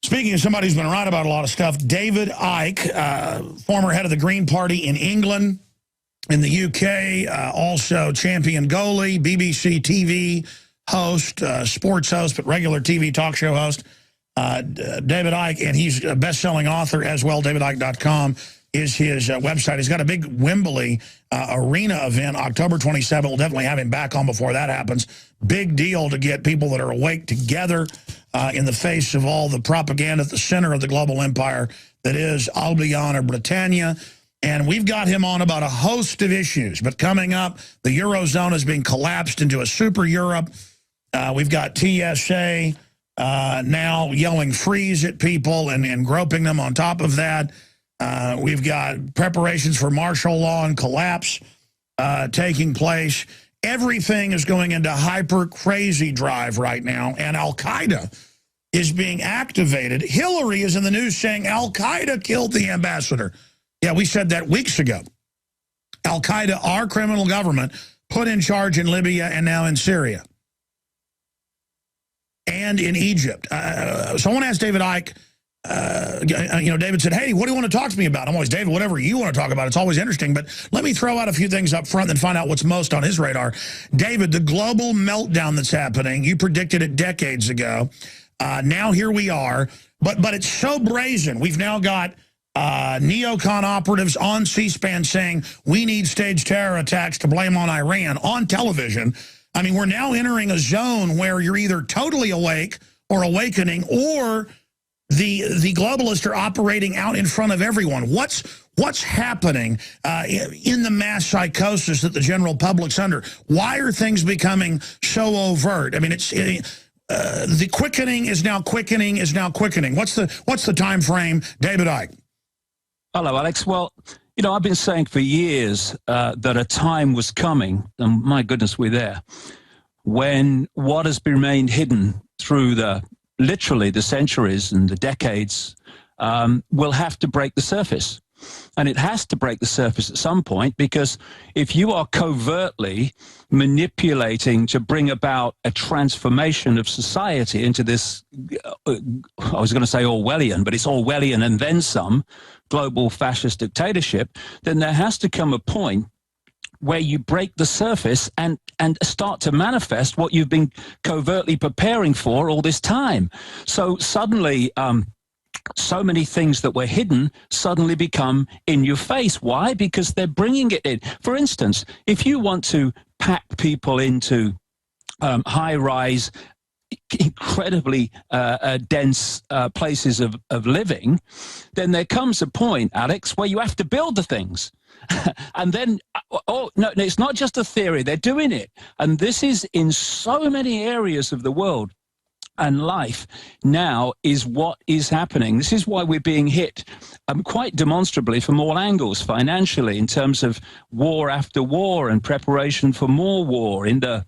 Speaking of somebody who's been right about a lot of stuff, David Icke, former head of the Green Party in England, in the UK, also champion goalie, BBC TV host, sports host, but regular TV talk show host, David Icke, and he's a best-selling author as well. DavidIcke.com is his website. He's got a big Wembley arena event, October 27th. We'll definitely have him back on before that happens. Big deal to get people that are awake together in the face of all the propaganda at the center of the global empire that is Albion or Britannia. And we've got him on about a host of issues. But coming up, the Eurozone is being collapsed into a super Europe. We've got TSA now yelling freeze at people and groping them on top of that. We've got preparations for martial law and collapse taking place. Everything is going into hyper crazy drive right now, and Al-Qaeda is being activated. Hillary is in the news saying Al-Qaeda killed the ambassador. Yeah, we said that weeks ago. Al-Qaeda, our criminal government, put in charge in Libya and now in Syria. And in Egypt. Someone asked David Icke, David said, hey, what do you want to talk to me about? I'm always, David, whatever you want to talk about. It's always interesting. But let me throw out a few things up front and find out what's most on his radar. David, the global meltdown that's happening, you predicted it decades ago. Now here we are. But it's so brazen. We've now got neocon operatives on C-SPAN saying we need staged terror attacks to blame on Iran on television. I mean, we're now entering a zone where you're either totally awake or awakening, or the globalists are operating out in front of everyone. What's happening in the mass psychosis that the general public's under? Why are things becoming so overt? I mean, the quickening is now quickening is now quickening. What's the time frame, David Icke? Hello, Alex. Well, you know, I've been saying for years that a time was coming, and my goodness, we're there, when what has remained hidden through literally the centuries and the decades will have to break the surface. And it has to break the surface at some point, because if you are covertly manipulating to bring about a transformation of society into this, I was going to say Orwellian, but it's Orwellian and then some, global fascist dictatorship, then there has to come a point where you break the surface and start to manifest what you've been covertly preparing for all this time. So suddenly, so many things that were hidden suddenly become in your face. Why? Because they're bringing it in. For instance, if you want to pack people into high-rise, incredibly dense places of living, then there comes a point, Alex, where you have to build the things. And then, oh, no, it's not just a theory. They're doing it. And this is in so many areas of the world. And life now is what is happening. This is why we're being hit quite demonstrably from all angles, financially, in terms of war after war and preparation for more war, in the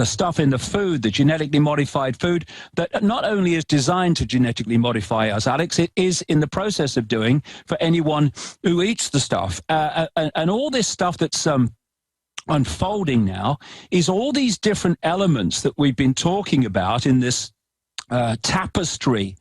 stuff in the food, the genetically modified food that not only is designed to genetically modify us, Alex, it is in the process of doing for anyone who eats the stuff. And all this stuff that's unfolding now is all these different elements that we've been talking about in this tapestry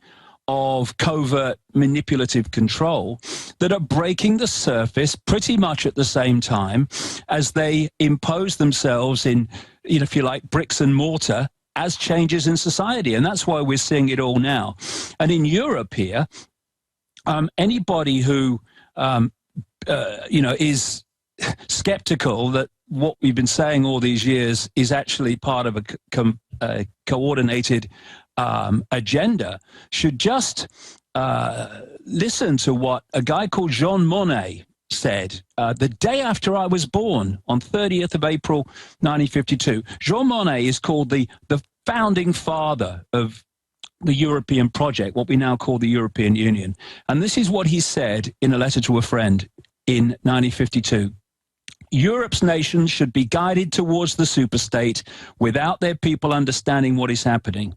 of covert manipulative control that are breaking the surface pretty much at the same time as they impose themselves in, you know, if you like, bricks and mortar as changes in society. And that's why we're seeing it all now. And in Europe here, anybody who, is skeptical that what we've been saying all these years is actually part of a coordinated agenda should just listen to what a guy called Jean Monnet said the day after I was born, on 30th of April 1952. Jean Monnet is called the founding father of the European project, what we now call the European Union. And this is what he said in a letter to a friend in 1952. Europe's nations should be guided towards the superstate without their people understanding what is happening.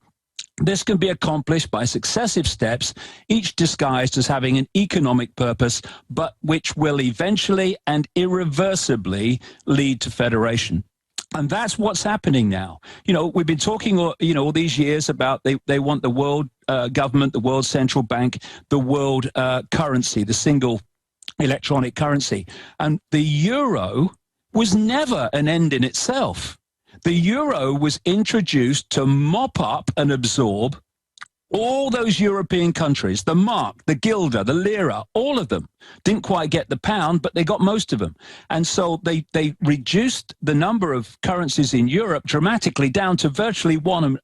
This can be accomplished by successive steps, each disguised as having an economic purpose, but which will eventually and irreversibly lead to federation. And that's what's happening now. You know, we've been talking, all these years about they want the world government, the world central bank, the world currency, the single electronic currency. And the euro was never an end in itself. The euro was introduced to mop up and absorb all those European countries, the mark, the guilder, the lira, all of them. Didn't quite get the pound, but they got most of them. And so they reduced the number of currencies in Europe dramatically down to virtually one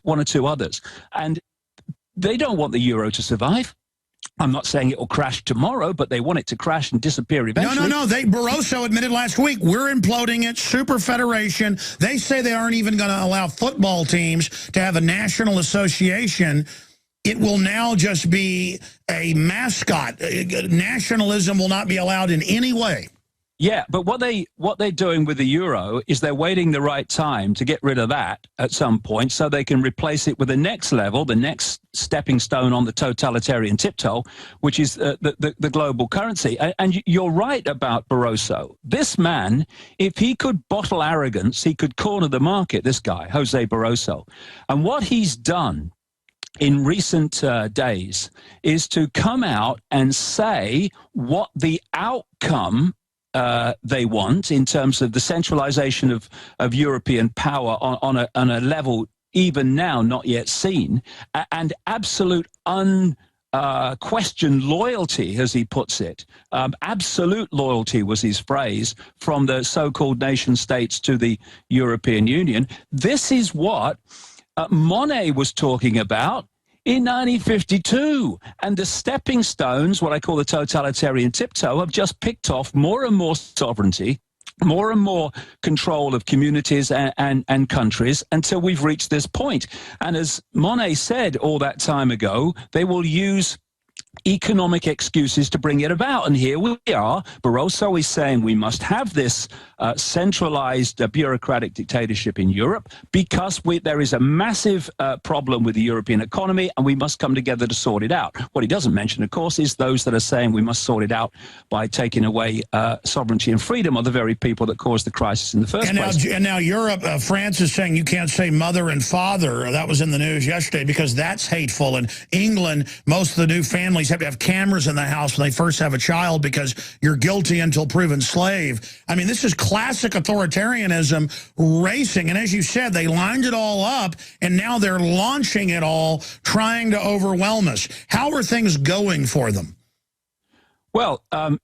or two others. And they don't want the euro to survive. I'm not saying it will crash tomorrow, but they want it to crash and disappear eventually. No. Barroso admitted last week, we're imploding it, super federation. They say they aren't even going to allow football teams to have a national association. It will now just be a mascot. Nationalism will not be allowed in any way. Yeah, but what they're doing with the euro is they're waiting the right time to get rid of that at some point so they can replace it with the next level, the next stepping stone on the totalitarian tiptoe, which is the global currency. And you're right about Barroso. This man, if he could bottle arrogance, he could corner the market, this guy, Jose Barroso. And what he's done in recent days is to come out and say what the outcome they want in terms of the centralization of European power on a level even now not yet seen, and absolute unquestioned loyalty, as he puts it. Absolute loyalty was his phrase, from the so-called nation states to the European Union. This is what Monnet was talking about in 1952, and the stepping stones, what I call the totalitarian tiptoe, have just picked off more and more sovereignty, more and more control of communities and countries until we've reached this point. And as Monnet said all that time ago, they will use economic excuses to bring it about. And here we are. Barroso is saying we must have this centralized bureaucratic dictatorship in Europe because there is a massive problem with the European economy and we must come together to sort it out. What he doesn't mention, of course, is those that are saying we must sort it out by taking away sovereignty and freedom of the very people that caused the crisis in the first place. And now Europe, France is saying you can't say mother and father. That was in the news yesterday because that's hateful. In England, most of the new families have to have cameras in the house when they first have a child because you're guilty until proven slave. I mean, this is classic authoritarianism racing. And as you said, they lined it all up, and now they're launching it all, trying to overwhelm us. How are things going for them? Well, how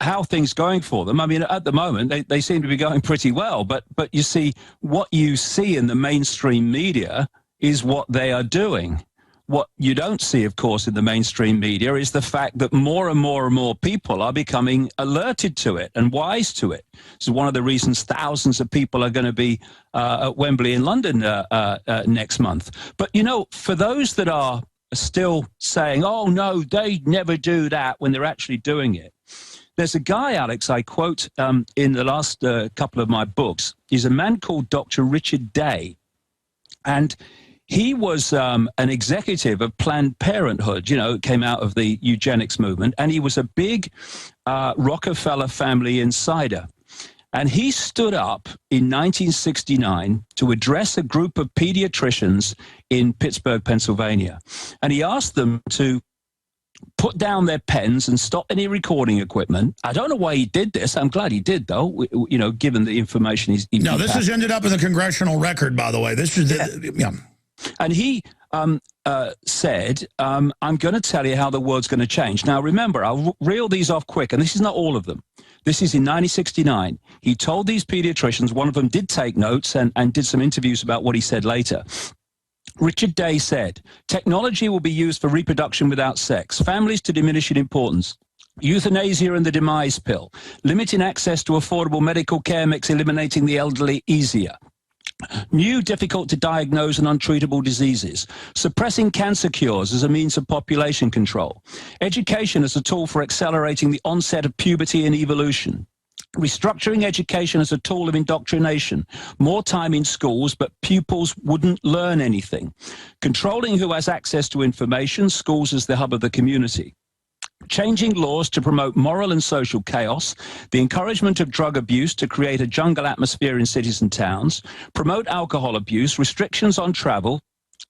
are things going for them? I mean, at the moment, they seem to be going pretty well. But you see, what you see in the mainstream media is what they are doing. What you don't see, of course, in the mainstream media is the fact that more and more and more people are becoming alerted to it and wise to it. This is one of the reasons thousands of people are going to be at Wembley in London next month. But, you know, for those that are still saying, oh, no, they never do that when they're actually doing it, there's a guy, Alex, I quote in the last couple of my books. He's a man called Dr. Richard Day. And he was an executive of Planned Parenthood, you know, came out of the eugenics movement, and he was a big Rockefeller family insider. And he stood up in 1969 to address a group of pediatricians in Pittsburgh, Pennsylvania. And he asked them to put down their pens and stop any recording equipment. I don't know why he did this. I'm glad he did, though, you know, given the information he's... No, this has ended up in the congressional record, by the way. This is... yeah. And he said, I'm going to tell you how the world's going to change. Now, remember, I'll reel these off quick, and this is not all of them. This is in 1969. He told these pediatricians, one of them did take notes and did some interviews about what he said later. Richard Day said, technology will be used for reproduction without sex, families to diminish in importance, euthanasia and the demise pill, limiting access to affordable medical care makes eliminating the elderly easier. New, difficult-to-diagnose and untreatable diseases, suppressing cancer cures as a means of population control, education as a tool for accelerating the onset of puberty and evolution, restructuring education as a tool of indoctrination, more time in schools, but pupils wouldn't learn anything, controlling who has access to information, schools as the hub of the community, changing laws to promote moral and social chaos, the encouragement of drug abuse to create a jungle atmosphere in cities and towns, promote alcohol abuse, restrictions on travel,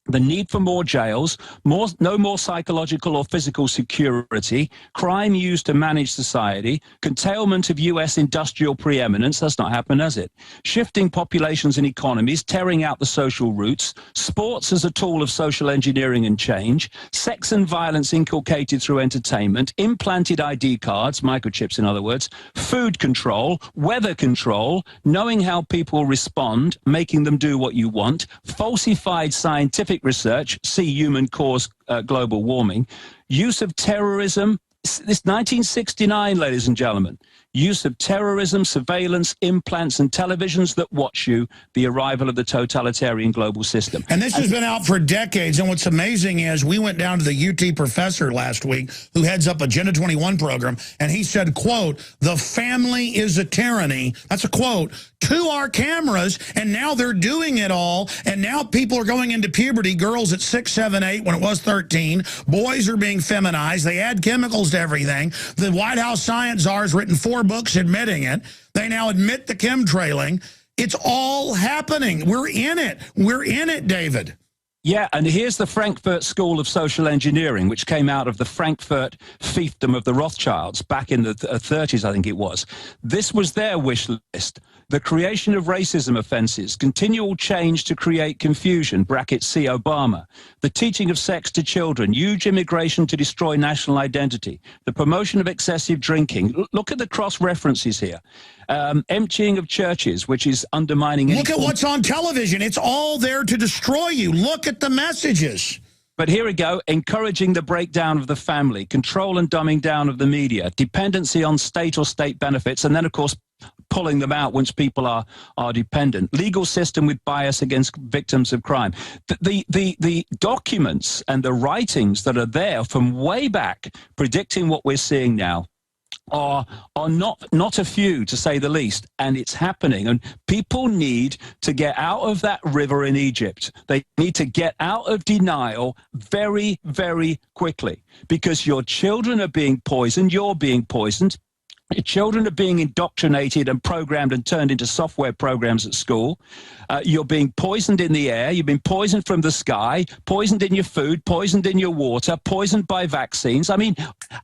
the need for more jails, no more psychological or physical security, crime used to manage society, curtailment of U.S. industrial preeminence, that's not happened, has it? Shifting populations and economies, tearing out the social roots, sports as a tool of social engineering and change, sex and violence inculcated through entertainment, implanted ID cards, microchips in other words, food control, weather control, knowing how people respond, making them do what you want, falsified scientific research, see human cause global warming, use of terrorism, this 1969, ladies and gentlemen, use of terrorism, surveillance, implants, and televisions that watch you, the arrival of the totalitarian global system. And this has been out for decades, and what's amazing is we went down to the UT professor last week who heads up Agenda 21 program, and he said, quote, "The family is a tyranny," that's a quote, to our cameras, and now they're doing it all, and now people are going into puberty, girls at 6, 7, 8 when it was 13, boys are being feminized, they add chemicals to everything. The White House science czar has written 4 books admitting it. They now admit the chemtrailing. It's all happening. We're in it. We're in it, David. Yeah, and here's the Frankfurt School of Social Engineering, which came out of the Frankfurt fiefdom of the Rothschilds back in the 30s, I think it was. This was their wish list. The creation of racism offenses, continual change to create confusion, brackets see Obama, the teaching of sex to children, huge immigration to destroy national identity, the promotion of excessive drinking. Look at the cross-references here. Emptying of churches, which is undermining... Look at what's on television. It's all there to destroy you. Look at the messages. But here we go, encouraging the breakdown of the family, control and dumbing down of the media, dependency on state or state benefits, and then, of course, pulling them out once people are dependent. Legal system with bias against victims of crime. The documents and the writings that are there from way back predicting what we're seeing now are not a few, to say the least, and it's happening. And people need to get out of that river in Egypt. They need to get out of denial very, very quickly, because your children are being poisoned, you're being poisoned. Your children are being indoctrinated and programmed and turned into software programs at school. You're being poisoned in the air. You've been poisoned from the sky, poisoned in your food, poisoned in your water, poisoned by vaccines. I mean,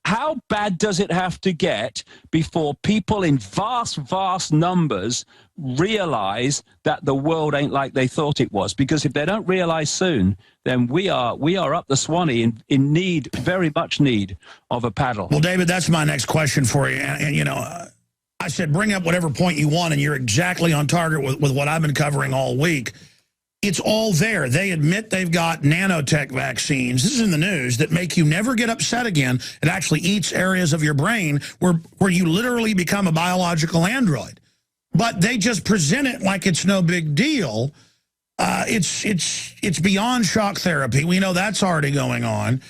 how bad does it have to get before people in vast, vast numbers realize that the world ain't like they thought it was? Because if they don't realize soon, then we are up the Swanee in need, very much need of a paddle. Well, David, that's my next question for you. And you know, I said bring up whatever point you want, and you're exactly on target with what I've been covering all week. It's all there. They admit they've got nanotech vaccines. This is in the news that make you never get upset again. It actually eats areas of your brain where you literally become a biological android. But they just present it like it's no big deal. It's beyond shock therapy. We know that's already going on.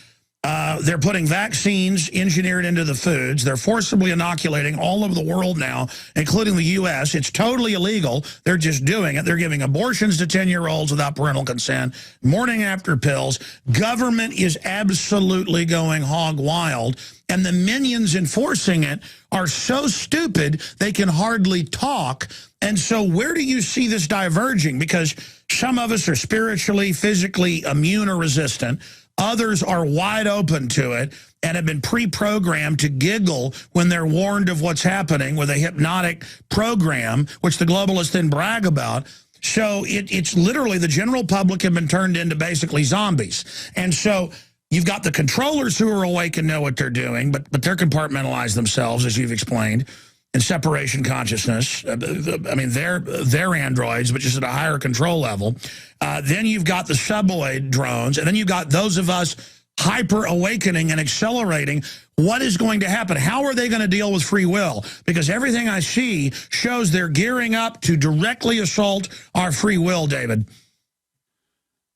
They're putting vaccines engineered into the foods. They're forcibly inoculating all over the world now, including the U.S. It's totally illegal. They're just doing it. They're giving abortions to 10-year-olds without parental consent, morning after pills. Government is absolutely going hog wild, and the minions enforcing it are so stupid they can hardly talk. And so where do you see this diverging? Because some of us are spiritually, physically immune or resistant. Others are wide open to it and have been pre-programmed to giggle when they're warned of what's happening with a hypnotic program, which the globalists then brag about. So it's literally the general public have been turned into basically zombies. And so you've got the controllers who are awake and know what they're doing, but they're compartmentalized themselves, as you've explained, in separation consciousness. I mean, they're androids, but just at a higher control level. Then you've got the suboid drones, and then you've got those of us hyper-awakening and accelerating. What is going to happen? How are they going to deal with free will? Because everything I see shows they're gearing up to directly assault our free will, David.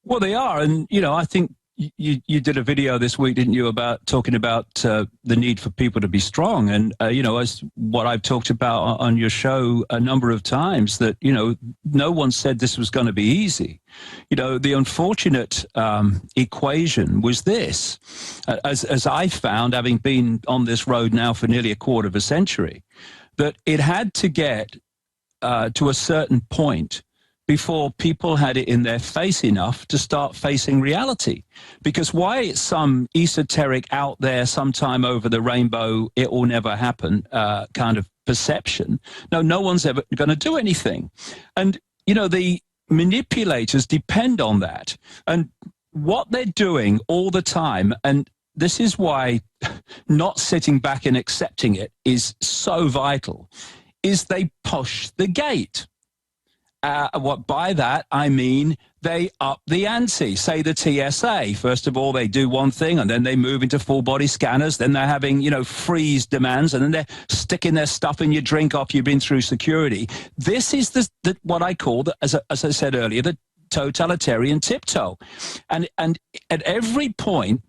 Well, they are, and, you know, I think you did a video this week, didn't you, about talking about the need for people to be strong. And, you know, as what I've talked about on your show a number of times, that, you know, no one said this was going to be easy. You know, the unfortunate equation was this, as I found, having been on this road now for nearly a quarter of a century, that it had to get to a certain point before people had it in their face enough to start facing reality. Because why it's some esoteric out there sometime over the rainbow, it will never happen kind of perception. No one's ever going to do anything. And, you know, the manipulators depend on that. And what they're doing all the time, and this is why not sitting back and accepting it is so vital, is they push the gate. What by that I mean they up the ante. Say the TSA. First of all, they do one thing, and then they move into full body scanners. Then they're having, you know, freeze demands, and then they're sticking their stuff in your drink after you've been through security. This is the what I call, as I said earlier, the totalitarian tiptoe. And at every point,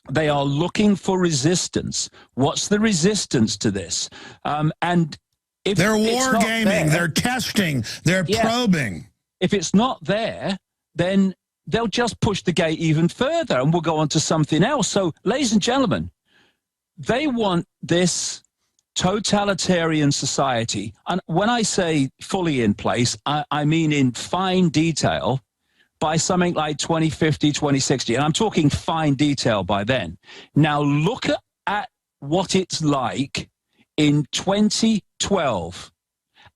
they are looking for resistance. What's the resistance to this? And if they're wargaming, they're testing, they're probing. If it's not there, then they'll just push the gate even further, and we'll go on to something else. So, ladies and gentlemen, they want this totalitarian society. And when I say fully in place, I mean in fine detail by something like 2050, 2060. And I'm talking fine detail by then. Now, look at what it's like in 2012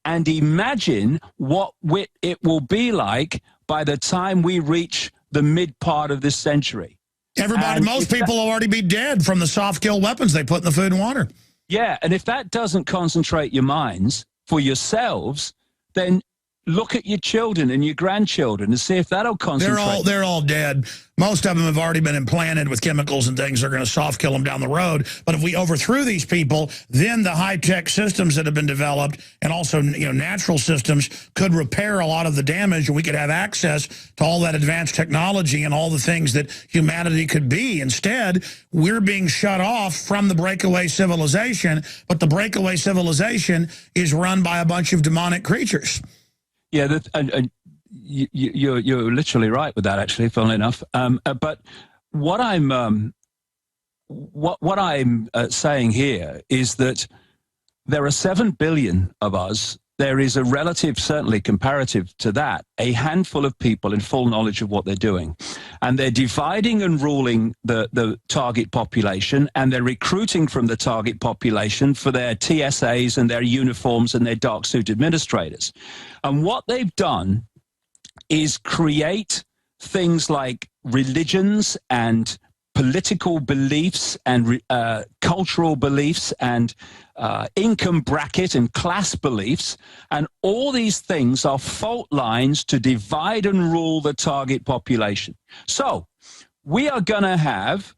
and imagine what it will be like by the time we reach the mid part of this century. Most people will already be dead from the soft kill weapons they put in the food and water. Yeah, and if that doesn't concentrate your minds for yourselves, then look at your children and your grandchildren and see if that'll concentrate. They're all dead. Most of them have already been implanted with chemicals and things that are going to soft kill them down the road. But if we overthrew these people, then the high-tech systems that have been developed and also, you know, natural systems could repair a lot of the damage, and we could have access to all that advanced technology and all the things that humanity could be. Instead, we're being shut off from the breakaway civilization, but the breakaway civilization is run by a bunch of demonic creatures. Yeah, you're literally right with that, actually, funnily enough. But what I'm saying here is that there are 7 billion of us. There is a relative, certainly comparative to that, a handful of people in full knowledge of what they're doing. And they're dividing and ruling the target population, and they're recruiting from the target population for their TSAs and their uniforms and their dark suit administrators. And what they've done is create things like religions and political beliefs and cultural beliefs and income bracket and class beliefs, and all these things are fault lines to divide and rule the target population. So we are going to have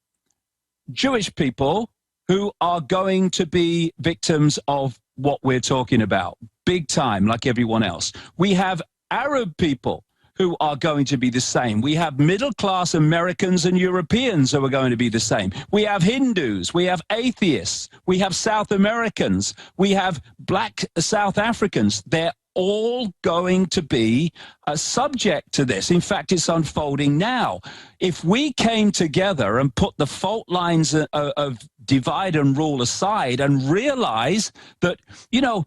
Jewish people who are going to be victims of what we're talking about, big time, like everyone else. We have Arab people who are going to be the same. We have middle-class Americans and Europeans who are going to be the same. We have Hindus, we have atheists, we have South Americans, we have black South Africans. They're all going to be subject to this. In fact, it's unfolding now. If we came together and put the fault lines of divide and rule aside and realize that, you know,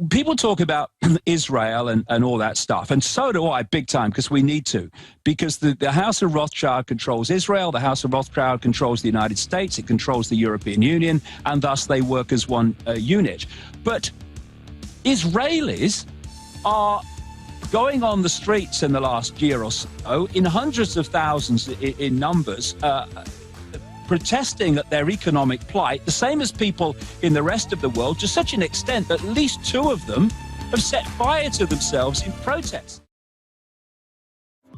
people talk about Israel and all that stuff, and so do I, big time, because we need to. Because the House of Rothschild controls Israel, the House of Rothschild controls the United States, it controls the European Union, and thus they work as one unit. But Israelis are going on the streets in the last year or so, in hundreds of thousands in numbers, protesting at their economic plight, the same as people in the rest of the world, to such an extent that at least 2 of them have set fire to themselves in protest.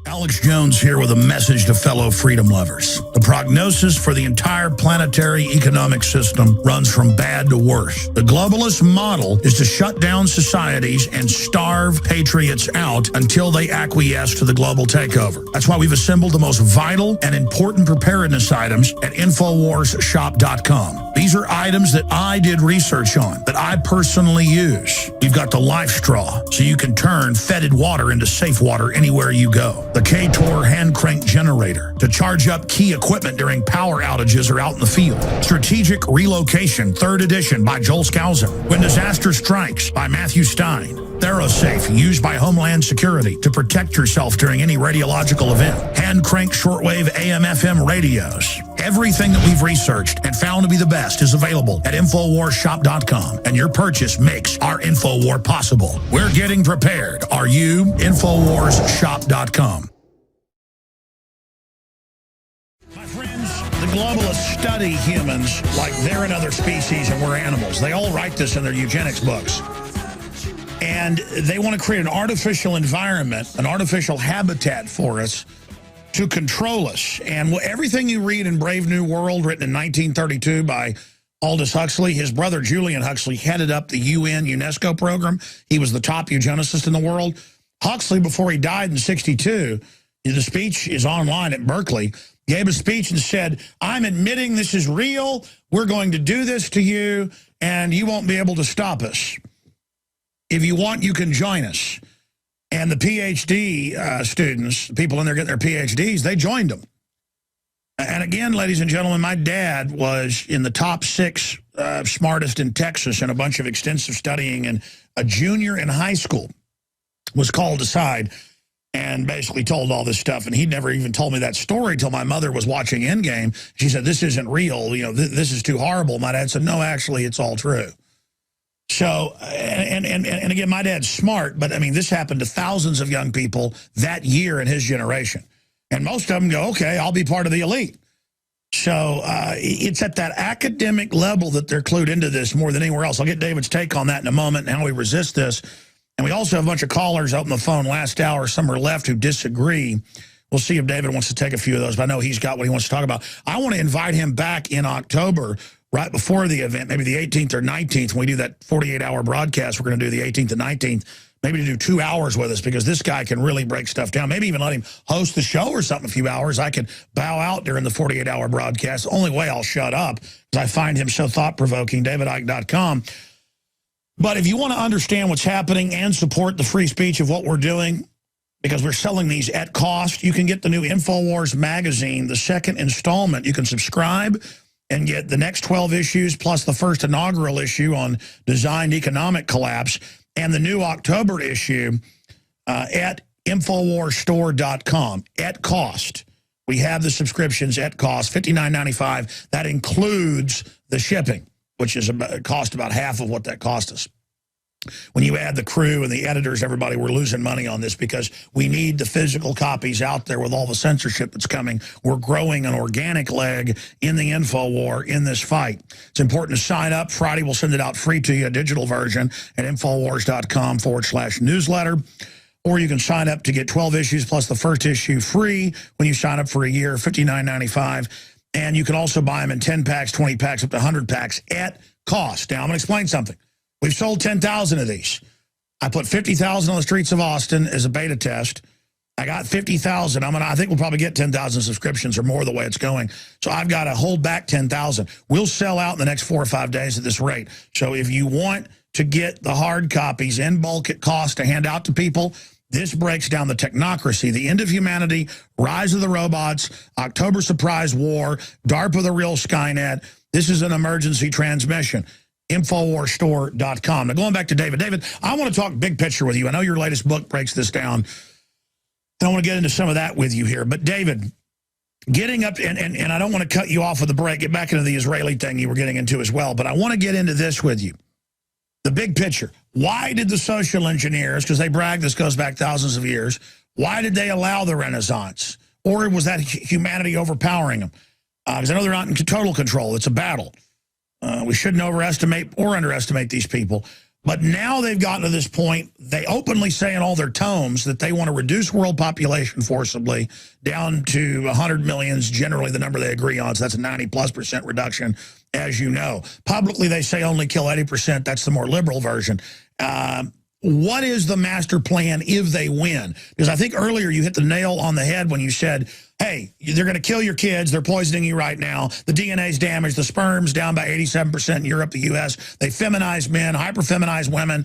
Alex Jones here with a message to fellow freedom lovers. The prognosis for the entire planetary economic system runs from bad to worse. The globalist model is to shut down societies and starve patriots out until they acquiesce to the global takeover. That's why we've assembled the most vital and important preparedness items at InfoWarsShop.com. These are items that I did research on, that I personally use. You've got the life straw, so you can turn fetid water into safe water anywhere you go. The K-Tor hand crank generator to charge up key equipment during power outages or out in the field. Strategic Relocation, 3rd edition by Joel Skousen. When Disaster Strikes by Matthew Stein. ThyroSafe, used by Homeland Security to protect yourself during any radiological event. Hand crank shortwave AM/FM radios. Everything that we've researched and found to be the best is available at InfoWarsShop.com, and your purchase makes our InfoWar possible. We're getting prepared. Are you? InfoWarsShop.com. My friends, the globalists study humans like they're another species and we're animals. They all write this in their eugenics books. And they want to create an artificial environment, an artificial habitat for us to control us. And everything you read in Brave New World, written in 1932 by Aldous Huxley, his brother Julian Huxley headed up the UN UNESCO program. He was the top eugenicist in the world. Huxley, before he died in '62, the speech is online at Berkeley, gave a speech and said, I'm admitting this is real. We're going to do this to you, and you won't be able to stop us. If you want, you can join us. And the PhD students, people in there getting their PhDs, they joined them. And again, ladies and gentlemen, my dad was in the top 6 smartest in Texas and a bunch of extensive studying. And a junior in high school was called aside and basically told all this stuff. And he never even told me that story till my mother was watching Endgame. She said, this isn't real. You know, this is too horrible. My dad said, no, actually, it's all true. So, and again, my dad's smart, but I mean, this happened to thousands of young people that year in his generation. And most of them go, okay, I'll be part of the elite. So it's at that academic level that they're clued into this more than anywhere else. I'll get David's take on that in a moment and how we resist this. And we also have a bunch of callers out on the phone last hour. Some are left who disagree. We'll see if David wants to take a few of those, but I know he's got what he wants to talk about. I want to invite him back in October, right before the event, maybe the 18th or 19th, when we do that 48-hour broadcast. We're going to do the 18th and 19th, maybe to do 2 hours with us, because this guy can really break stuff down. Maybe even let him host the show or something a few hours. I could bow out during the 48-hour broadcast. The only way I'll shut up is I find him so thought-provoking, davidicke.com. But if you want to understand what's happening and support the free speech of what we're doing, because we're selling these at cost, you can get the new InfoWars magazine, the 2nd installment. You can subscribe and get the next 12 issues plus the first inaugural issue on designed economic collapse, and the new October issue at InfoWarsStore.com at cost. We have the subscriptions at cost, $59.95. That includes the shipping, which is cost about half of what that cost us. When you add the crew and the editors, everybody, we're losing money on this because we need the physical copies out there with all the censorship that's coming. We're growing an organic leg in the InfoWar in this fight. It's important to sign up. Friday, we'll send it out free to you, a digital version at InfoWars.com/newsletter. Or you can sign up to get 12 issues plus the first issue free when you sign up for a year, $59.95. And you can also buy them in 10 packs, 20 packs, up to 100 packs at cost. Now, I'm going to explain something. We've sold 10,000 of these. I put 50,000 on the streets of Austin as a beta test. I got 50,000. I think we'll probably get 10,000 subscriptions or more the way it's going. So I've got to hold back 10,000. We'll sell out in the next 4 or 5 days at this rate. So if you want to get the hard copies in bulk at cost to hand out to people, this breaks down the technocracy, the end of humanity, rise of the robots, October surprise war, DARPA the real Skynet. This is an emergency transmission. InfoWarsStore.com. Now, going back to David. David, I want to talk big picture with you. I know your latest book breaks this down, and I want to get into some of that with you here. But, David, getting up, and I don't want to cut you off with the break, get back into the Israeli thing you were getting into as well, but I want to get into this with you. The big picture. Why did the social engineers, because they brag this goes back thousands of years, why did they allow the Renaissance? Or was that humanity overpowering them? Because I know they're not in total control. It's a battle. We shouldn't overestimate or underestimate these people. But now they've gotten to this point, they openly say in all their tomes that they want to reduce world population forcibly down to 100 million is generally the number they agree on. So that's a 90+% reduction, as you know. Publicly, they say only kill 80%. That's the more liberal version. What is the master plan if they win? Because I think earlier you hit the nail on the head when you said, hey, they're going to kill your kids. They're poisoning you right now. The DNA's damaged. The sperm's down by 87% in Europe, the U.S. They feminize men, hyper-feminize women.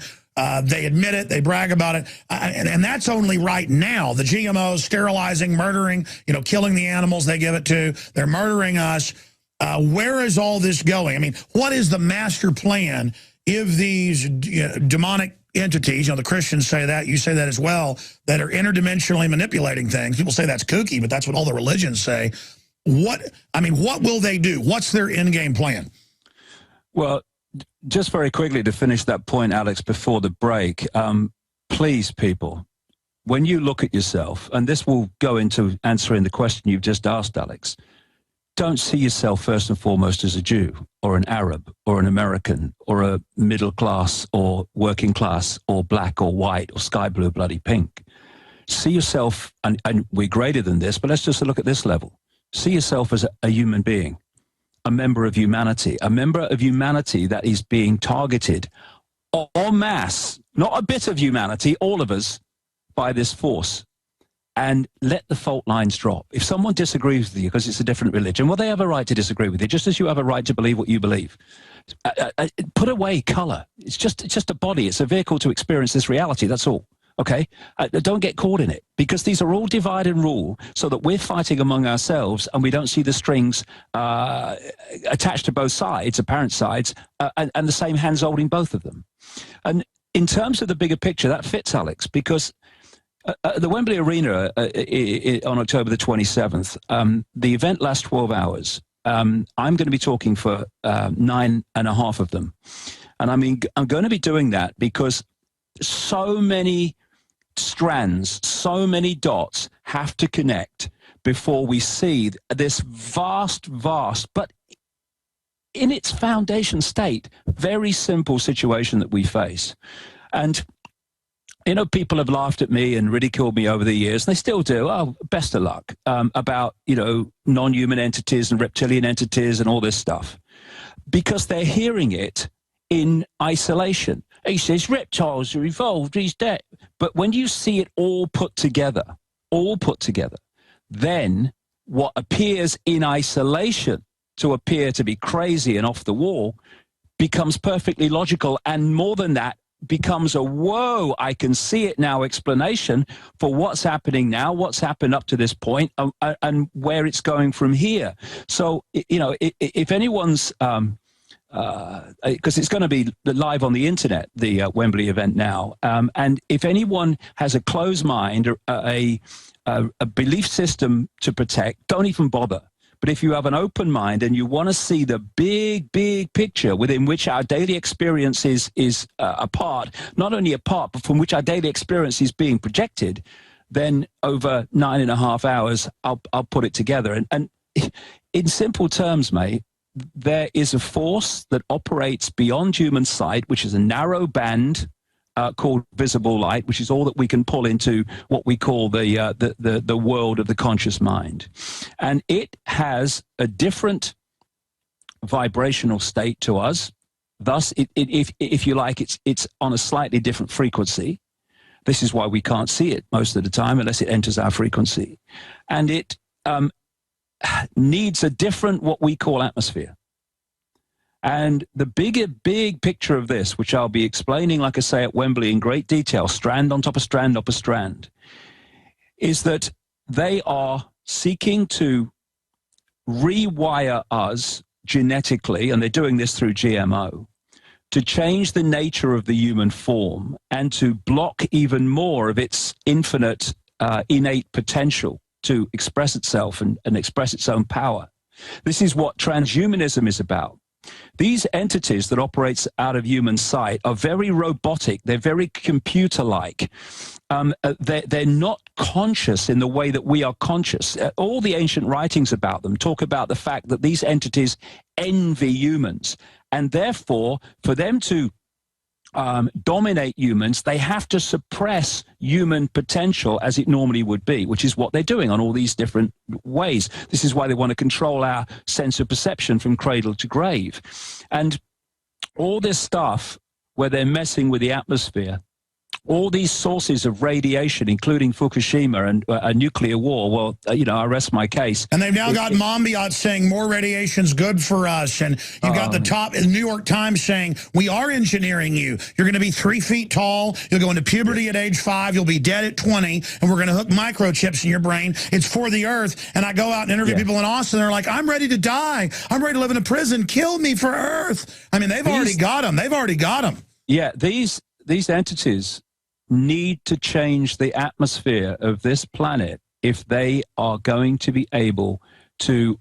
They admit it. They brag about it. And that's only right now. The GMOs sterilizing, murdering, killing the animals they give it to. They're murdering us. Where is all this going? I mean, what is the master plan if these demonic entities, the Christians say that, you say that as well, that are interdimensionally manipulating things? People say that's kooky, but that's what all the religions say. What will they do? What's their end game plan? Well, just very quickly to finish that point, Alex, before the break, please, people, when you look at yourself, and this will go into answering the question you've just asked, Alex, don't see yourself first and foremost as a Jew or an Arab or an American or a middle class or working class or black or white or sky blue, bloody pink. See yourself, and we're greater than this, but let's just look at this level. See yourself as a human being, a member of humanity that is being targeted en masse, not a bit of humanity, all of us, by this force. And let the fault lines drop. If someone disagrees with you because it's a different religion, well, they have a right to disagree with you, just as you have a right to believe what you believe. Put away color. It's just a body. It's a vehicle to experience this reality. That's all. Okay? Don't get caught in it, because these are all divide and rule so that we're fighting among ourselves and we don't see the strings attached to both sides, apparent sides, and the same hands holding both of them. And in terms of the bigger picture, that fits, Alex, because the Wembley Arena on October the 27th, the event lasts 12 hours. I'm going to be talking for 9.5 of them. And I'm going to be doing that because so many strands, so many dots have to connect before we see this vast, but in its foundation state, very simple situation that we face. And people have laughed at me and ridiculed me over the years, and they still do. Oh, best of luck, about, non-human entities and reptilian entities and all this stuff, because they're hearing it in isolation. He says reptiles are evolved, he's dead. But when you see it all put together, then what appears in isolation to appear to be crazy and off the wall becomes perfectly logical, and more than that, becomes a whoa, I can see it now explanation for what's happening now, what's happened up to this point, and where it's going from here. So, if anyone's, because it's going to be live on the internet, the Wembley event now, and if anyone has a closed mind or a belief system to protect, don't even bother. But if you have an open mind and you want to see the big picture within which our daily experience is a part, not only a part, but from which our daily experience is being projected, then over 9.5 hours, I'll put it together. And in simple terms, mate, there is a force that operates beyond human sight, which is a narrow band called visible light, which is all that we can pull into what we call the world of the conscious mind. And it has a different vibrational state to us. Thus, if you like, it's on a slightly different frequency. This is why we can't see it most of the time unless it enters our frequency. And it needs a different, what we call, atmosphere. And the big picture of this, which I'll be explaining, like I say, at Wembley in great detail, strand on top of strand, up a strand, is that they are seeking to rewire us genetically, and they're doing this through GMO, to change the nature of the human form and to block even more of its infinite, innate potential to express itself and express its own power. This is what transhumanism is about. These entities that operate out of human sight are very robotic. They're very computer-like. They're not conscious in the way that we are conscious. All the ancient writings about them talk about the fact that these entities envy humans. And therefore, for them to dominate humans, they have to suppress human potential as it normally would be, which is what they're doing on all these different ways. This is why they want to control our sense of perception from cradle to grave. And all this stuff where they're messing with the atmosphere, all these sources of radiation, including Fukushima and a nuclear war, well, I rest my case. And they've now got Monbiot saying more radiation's good for us. And you've got the top in the New York Times saying, we are engineering you. You're going to be 3 feet tall. You'll go into puberty at age 5. You'll be dead at 20. And we're going to hook microchips in your brain. It's for the earth. And I go out and interview people in Austin. They're like, I'm ready to die. I'm ready to live in a prison. Kill me for Earth. I mean, they've already got them. They've already got them. Yeah, these entities need to change the atmosphere of this planet if they are going to be able to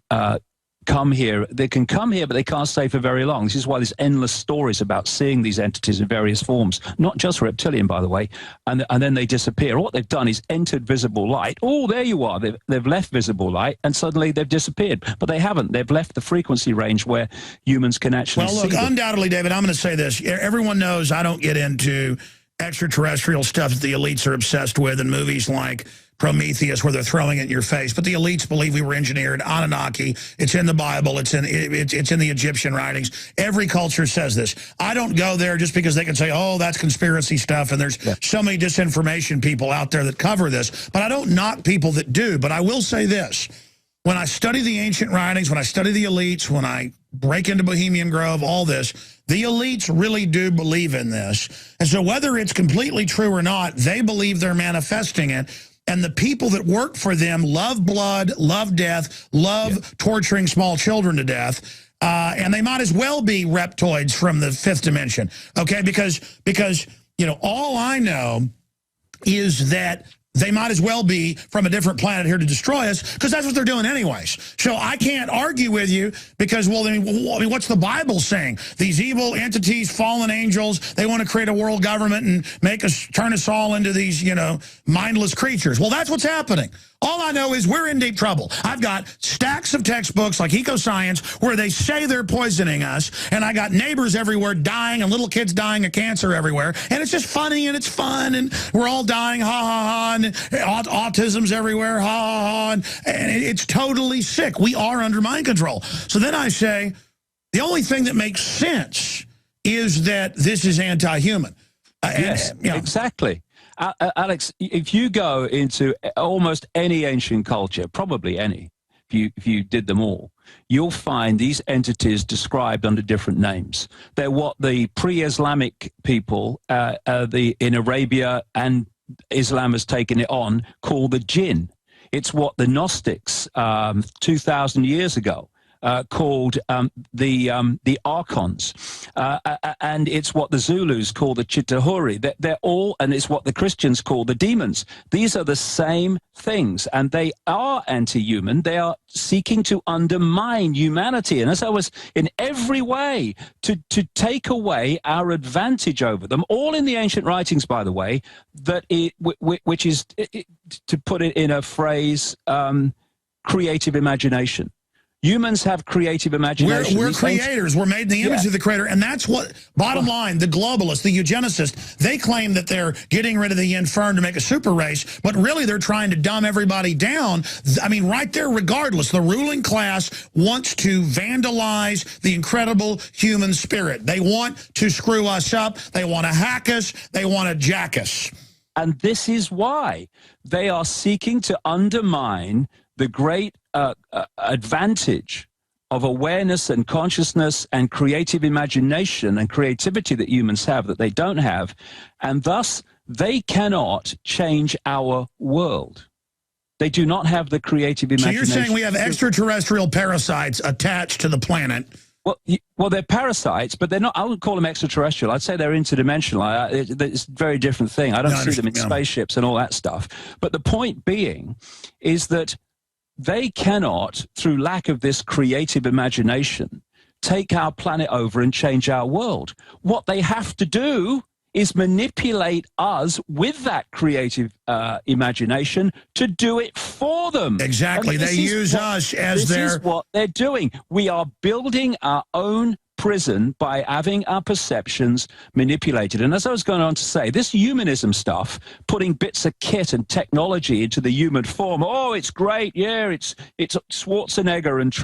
come here. They can come here, but they can't stay for very long. This is why there's endless stories about seeing these entities in various forms, not just reptilian, by the way, and then they disappear. What they've done is entered visible light. Oh, there you are. They've left visible light, and suddenly they've disappeared. But they haven't. They've left the frequency range where humans can actually see them. Undoubtedly, David, I'm going to say this. Everyone knows I don't get into extraterrestrial stuff that the elites are obsessed with in movies like Prometheus, where they're throwing it in your face. But the elites believe we were engineered. Anunnaki, it's in the Bible, it's in the Egyptian writings. Every culture says this. I don't go there just because they can say, oh, that's conspiracy stuff, and there's so many disinformation people out there that cover this. But I don't knock people that do. But I will say this. When I study the ancient writings, when I study the elites, when I break into Bohemian Grove, all this, the elites really do believe in this. And so whether it's completely true or not, they believe they're manifesting it. And the people that work for them love blood, love death, love torturing small children to death. And they might as well be reptoids from the 5th dimension. Okay, because all I know is that they might as well be from a different planet here to destroy us, because that's what they're doing anyways. So I can't argue with you because, well, I mean, what's the Bible saying? These evil entities, fallen angels, they want to create a world government and turn us all into these, mindless creatures. Well, that's what's happening. All I know is we're in deep trouble. I've got stacks of textbooks like Ecoscience where they say they're poisoning us, and I got neighbors everywhere dying and little kids dying of cancer everywhere, and it's just funny and it's fun, and we're all dying, ha, ha, ha, and autism's everywhere, ha, ha, ha, and it's totally sick. We are under mind control. So then I say, the only thing that makes sense is that this is anti-human. Yes, exactly. Alex, if you go into almost any ancient culture, probably any, if you did them all, you'll find these entities described under different names. They're what the pre-Islamic people in Arabia, and Islam has taken it on, call the jinn. It's what the Gnostics 2,000 years ago called the archons, and it's what the Zulus call the Chitahuri. They're all, and it's what the Christians call the demons. These are the same things, and they are anti-human. They are seeking to undermine humanity, and as I was, in every way to take away our advantage over them. All in the ancient writings, by the way, which is, to put it in a phrase, creative imagination. Humans have creative imagination. We're creators. We're made in the image of the creator. And that's what, bottom line, the globalists, the eugenicists, they claim that they're getting rid of the yin fern to make a super race, but really they're trying to dumb everybody down. I mean, right there, regardless, the ruling class wants to vandalize the incredible human spirit. They want to screw us up. They want to hack us. They want to jack us. And this is why they are seeking to undermine the great advantage of awareness and consciousness and creative imagination and creativity that humans have that they don't have, and thus they cannot change our world. They do not have the creative imagination. So you're saying we have extraterrestrial parasites attached to the planet? Well, they're parasites, but they're not. I wouldn't call them extraterrestrial. I'd say they're interdimensional. It's a very different thing. I don't see them in spaceships and all that stuff. But the point being is that they cannot, through lack of this creative imagination, take our planet over and change our world. What they have to do is manipulate us with that creative imagination to do it for them. Exactly. They use us as their... This is what they're doing. We are building our own prison by having our perceptions manipulated. And as I was going on to say, this humanism stuff, putting bits of kit and technology into the human form, oh, it's great, yeah, it's Schwarzenegger and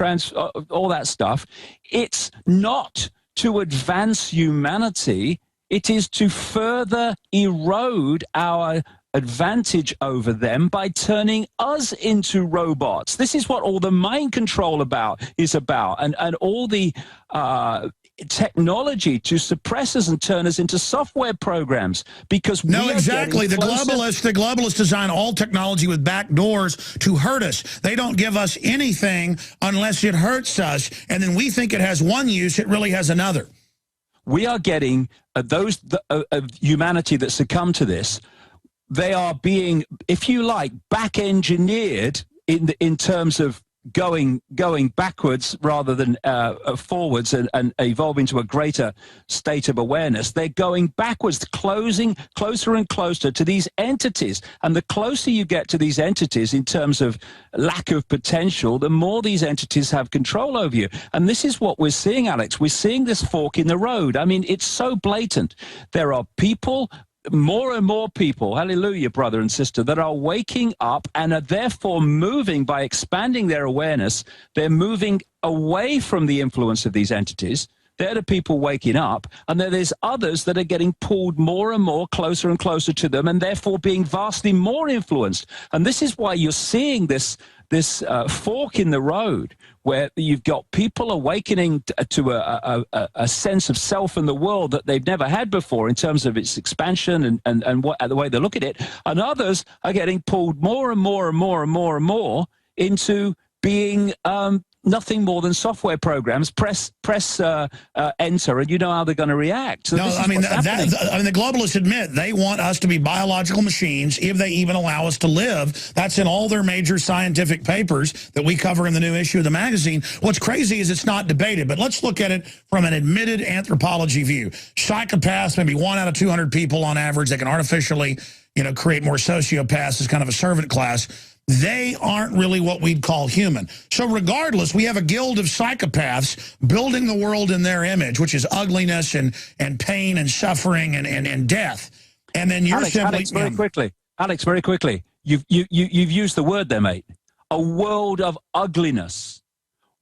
all that stuff. It's not to advance humanity. It is to further erode our advantage over them by turning us into robots. This is what all the mind control is about, and all the technology to suppress us and turn us into software programs, because no, exactly. The globalists design all technology with back doors to hurt us. They don't give us anything unless it hurts us, and then we think it has one use, it really has another. We are getting those of humanity that succumb to this. They are being, if you like, back-engineered in terms of going backwards rather than forwards and evolving to a greater state of awareness. They're going backwards, closer and closer to these entities. And the closer you get to these entities in terms of lack of potential, the more these entities have control over you. And this is what we're seeing, Alex. We're seeing this fork in the road. I mean, it's so blatant. There are people, more and more people, hallelujah, brother and sister, that are waking up and are therefore moving by expanding their awareness. They're moving away from the influence of these entities. They're the people waking up, and then there's others that are getting pulled more and more closer and closer to them, and therefore being vastly more influenced. And this is why you're seeing this fork in the road, where you've got people awakening to a sense of self in the world that they've never had before in terms of its expansion and what the way they look at it, and others are getting pulled more and more and more and more and more into being nothing more than software programs. Press enter, and you know how they're going to react. So no, I mean, the globalists admit they want us to be biological machines if they even allow us to live. That's in all their major scientific papers that we cover in the new issue of the magazine. What's crazy is it's not debated, but let's look at it from an admitted anthropology view. Psychopaths, maybe 1 out of 200 people on average, they can artificially, create more sociopaths as kind of a servant class. They aren't really what we'd call human. So regardless, we have a guild of psychopaths building the world in their image, which is ugliness and pain and suffering and death. And then you're Alex, very quickly. You've used the word there, mate. A world of ugliness.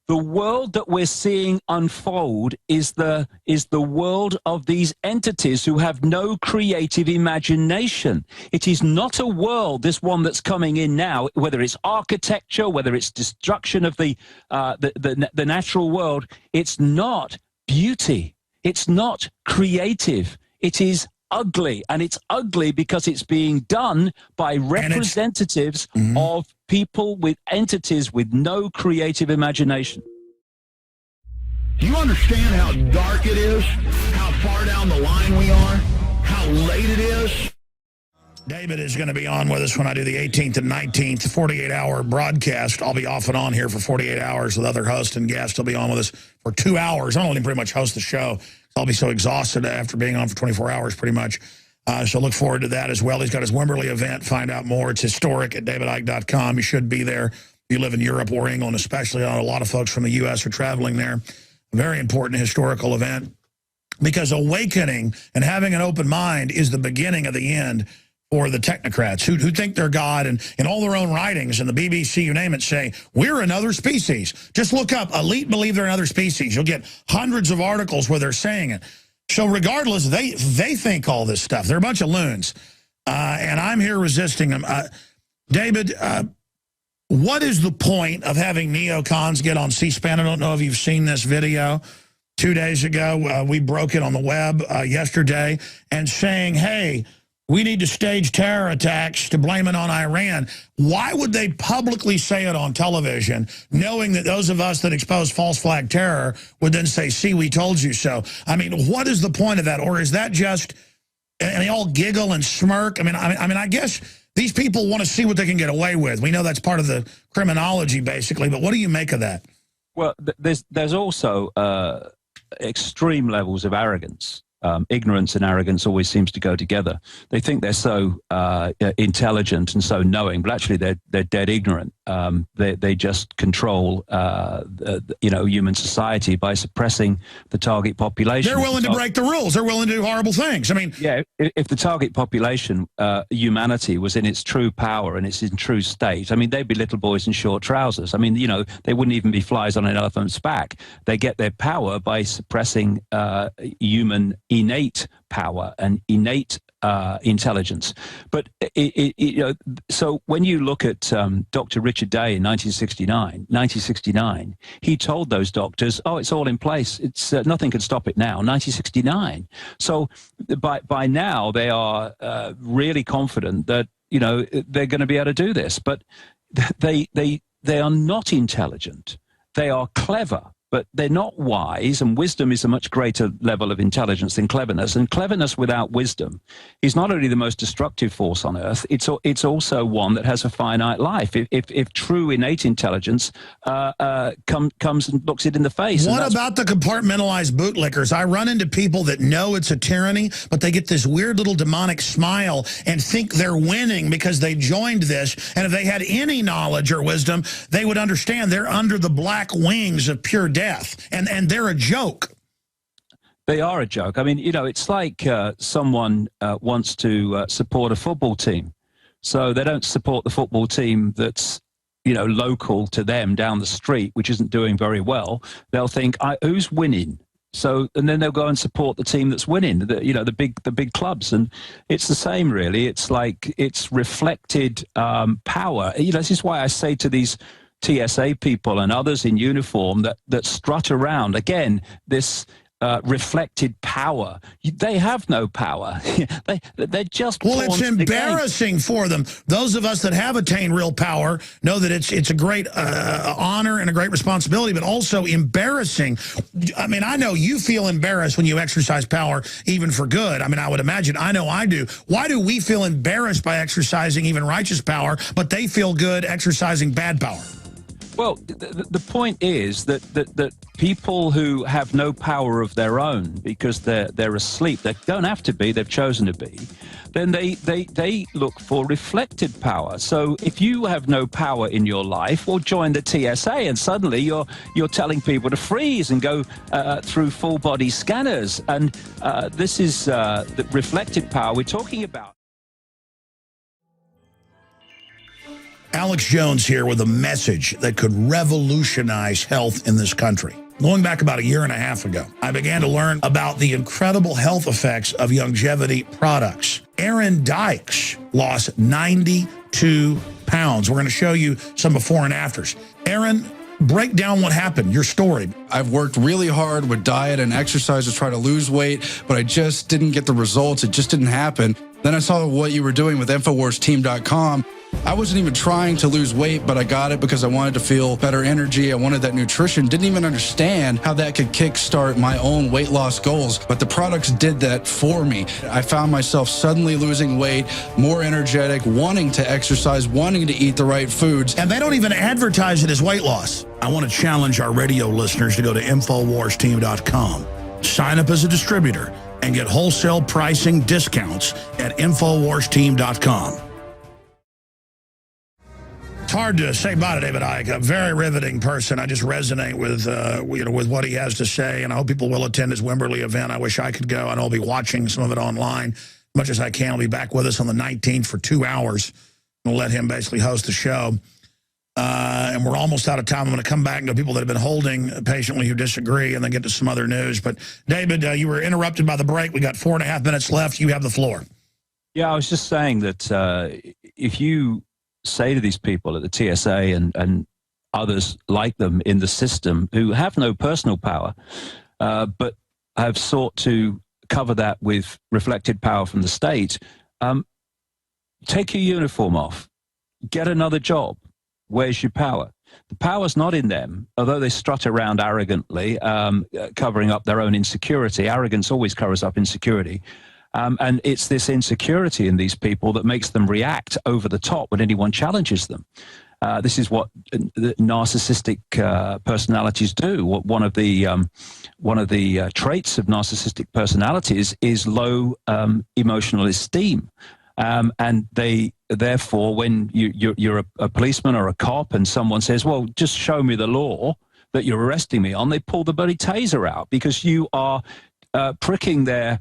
The world that we're seeing unfold is the world of these entities who have no creative imagination. It is not a world, this one that's coming in now, whether it's architecture, whether it's destruction of the natural world. It's not beauty. It's not creative. It is ugly, and it's ugly because it's being done by representatives of people with entities with no creative imagination. Do you understand how dark it is? How far down the line we are? How late it is? David is going to be on with us when I do the 18th and 19th 48-hour broadcast. I'll be off and on here for 48 hours with other hosts and guests. He'll be on with us for 2 hours. I only pretty much host the show. I'll be so exhausted after being on for 24 hours pretty much. So look forward to that as well. He's got his Wimberley event. Find out more. It's historic at davidicke.com. You should be there. If you live in Europe or England especially. I know a lot of folks from the U.S. are traveling there. A very important historical event, because awakening and having an open mind is the beginning of the end for the technocrats who think they're God, and in all their own writings, and the BBC, you name it, say, we're another species. Just look up, elite believe they're another species. You'll get hundreds of articles where they're saying it. So regardless, they think all this stuff. They're a bunch of loons. And I'm here resisting them. David, what is the point of having neocons get on C-SPAN? I don't know if you've seen this video. 2 days ago, we broke it on the web yesterday, and saying, hey, we need to stage terror attacks to blame it on Iran. Why would they publicly say it on television, knowing that those of us that expose false flag terror would then say, see, we told you so? I mean, what is the point of that? Or is that just, and they all giggle and smirk? I mean, I guess these people want to see what they can get away with. We know that's part of the criminology, basically. But what do you make of that? Well, there's also extreme levels of arrogance Ignorance and arrogance always seems to go together. They think they're so intelligent and so knowing, but actually they're dead ignorant. They just control, human society by suppressing the target population. They're willing to break the rules. They're willing to do horrible things. I mean, yeah, if the target population, humanity, was in its true power and its in true state, I mean, they'd be little boys in short trousers. I mean, they wouldn't even be flies on an elephant's back. They get their power by suppressing human innate power and innate intelligence. But so when you look at Dr. Richard Day in 1969, he told those doctors, "Oh, it's all in place. It's nothing can stop it now." 1969. So by now they are really confident that they're going to be able to do this. But they are not intelligent. They are clever, but they're not wise, and wisdom is a much greater level of intelligence than cleverness. And cleverness without wisdom is not only the most destructive force on earth, it's also one that has a finite life. If true innate intelligence comes and looks it in the face. What about the compartmentalized bootlickers? I run into people that know it's a tyranny, but they get this weird little demonic smile and think they're winning because they joined this. And if they had any knowledge or wisdom, they would understand they're under the black wings of pure death. And they're a joke. They are a joke. I mean, it's like someone wants to support a football team. So they don't support the football team that's, local to them down the street, which isn't doing very well. They'll think, who's winning? So, and then they'll go and support the team that's winning, the big clubs. And it's the same, really. It's like it's reflected power. This is why I say to these TSA people and others in uniform that strut around, again, this reflected power. They have no power. They're just well, it's embarrassing for them. Those of us that have attained real power know that it's a great honor and a great responsibility, but also embarrassing. I mean, I know you feel embarrassed when you exercise power, even for good. I mean, I would imagine. I know I do. Why do we feel embarrassed by exercising even righteous power, but they feel good exercising bad power? Well, the point is that people who have no power of their own because they're asleep, they don't have to be, they've chosen to be, then they look for reflected power. So if you have no power in your life, well, join the TSA, and suddenly you're telling people to freeze and go through full body scanners. And this is the reflected power we're talking about. Alex Jones here with a message that could revolutionize health in this country. Going back about a year and a half ago, I began to learn about the incredible health effects of Youngevity products. Aaron Dykes lost 92 pounds. We're going to show you some before and afters. Aaron, break down what happened, your story. I've worked really hard with diet and exercise to try to lose weight, but I just didn't get the results. It just didn't happen. Then I saw what you were doing with InfoWarsTeam.com. I wasn't even trying to lose weight, but I got it because I wanted to feel better energy. I wanted that nutrition. Didn't even understand how that could kickstart my own weight loss goals, but the products did that for me. I found myself suddenly losing weight, more energetic, wanting to exercise, wanting to eat the right foods. And they don't even advertise it as weight loss. I want to challenge our radio listeners to go to InfoWarsTeam.com, sign up as a distributor, and get wholesale pricing discounts at InfoWarsTeam.com. It's hard to say bye to David Icke, a very riveting person. I just resonate with with what he has to say, and I hope people will attend his Wimberley event. I wish I could go. I know I'll be watching some of it online as much as I can. He'll be back with us on the 19th for 2 hours. We'll let him basically host the show. And we're almost out of time. I'm going to come back and go to people that have been holding patiently who disagree and then get to some other news. But, David, you were interrupted by the break. We got 4.5 minutes left. You have the floor. Yeah, I was just saying that if you say to these people at the TSA and others like them in the system who have no personal power, but have sought to cover that with reflected power from the state, take your uniform off, get another job. Where's your power? The power's not in them, although they strut around arrogantly, covering up their own insecurity. Arrogance always covers up insecurity. And it's this insecurity in these people that makes them react over the top when anyone challenges them. This is what narcissistic personalities do. One of the traits of narcissistic personalities is low emotional esteem. And they, therefore, when you're a policeman or a cop and someone says, well, just show me the law that you're arresting me on, they pull the bloody taser out because you are pricking their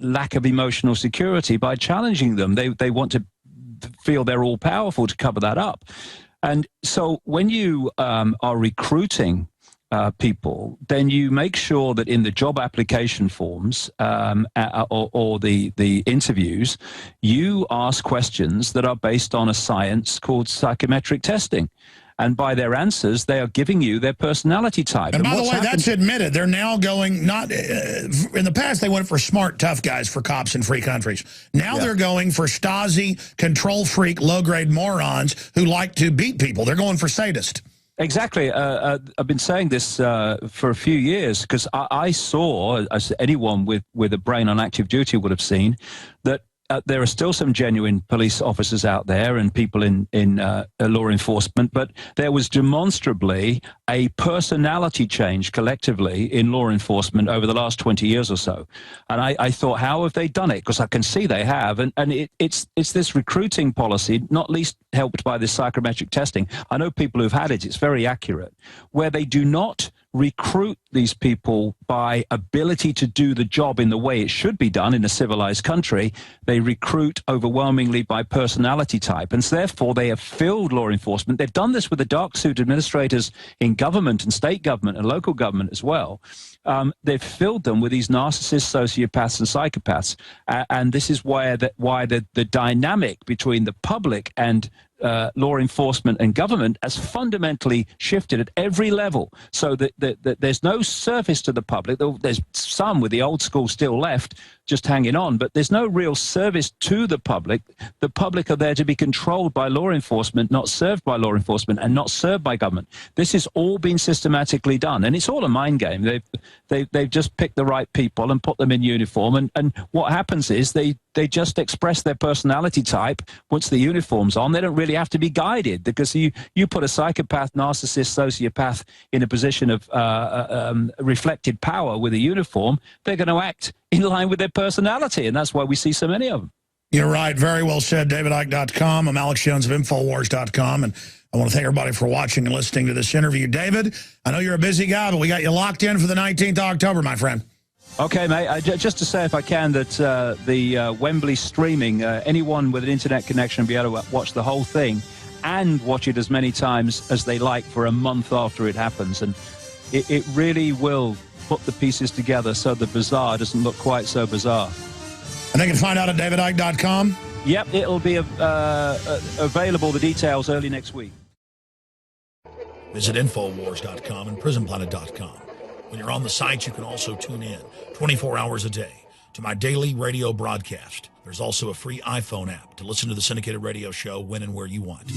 lack of emotional security by challenging them. They want to feel they're all powerful to cover that up. And so when you are recruiting people, then you make sure that in the job application forms or the interviews, you ask questions that are based on a science called psychometric testing. And by their answers, they are giving you their personality type. And by the way, that's admitted. They're now going, not in the past, they went for smart, tough guys for cops in free countries. Now they're going for Stasi, control freak, low-grade morons who like to beat people. They're going for sadists. Exactly. I've been saying this for a few years because I saw, as anyone with a brain on active duty would have seen, that there are still some genuine police officers out there and people in law enforcement, but there was demonstrably a personality change collectively in law enforcement over the last 20 years or so. And I thought, how have they done it? Because I can see they have. And it's this recruiting policy, not least helped by this psychometric testing. I know people who've had it, it's very accurate, where they do not recruit these people by ability to do the job in the way it should be done in a civilized country. They recruit overwhelmingly by personality type. And so therefore, they have filled law enforcement. They've done this with the dark suit administrators in government and state government and local government as well. They've filled them with these narcissists, sociopaths, and psychopaths. And this is why the dynamic between the public and law enforcement and government has fundamentally shifted at every level, so that there's no service to the public. There's some with the old school still left, just hanging on, but there's no real service to the public. The public are there to be controlled by law enforcement, not served by law enforcement, and not served by government. This has all been systematically done, and it's all a mind game. They've just picked the right people and put them in uniform, and what happens is they just express their personality type once the uniform's on. They don't really have to be guided, because you put a psychopath, narcissist, sociopath in a position of reflected power with a uniform, they're going to act in line with their personality, and that's why we see so many of them. You're right. Very well said. DavidIcke.com. I'm Alex Jones of Infowars.com, and I want to thank everybody for watching and listening to this interview. David, I know you're a busy guy, but we got you locked in for the 19th of October, my friend. Okay, mate. Just to say, if I can, that the Wembley streaming, anyone with an internet connection will be able to watch the whole thing and watch it as many times as they like for a month after it happens. And it really will put the pieces together so the bizarre doesn't look quite so bizarre. And they can find out at DavidIcke.com? Yep, it'll be available, the details, early next week. Visit Infowars.com and PrisonPlanet.com. When you're on the site, you can also tune in 24 hours a day to my daily radio broadcast. There's also a free iPhone app to listen to the syndicated radio show when and where you want.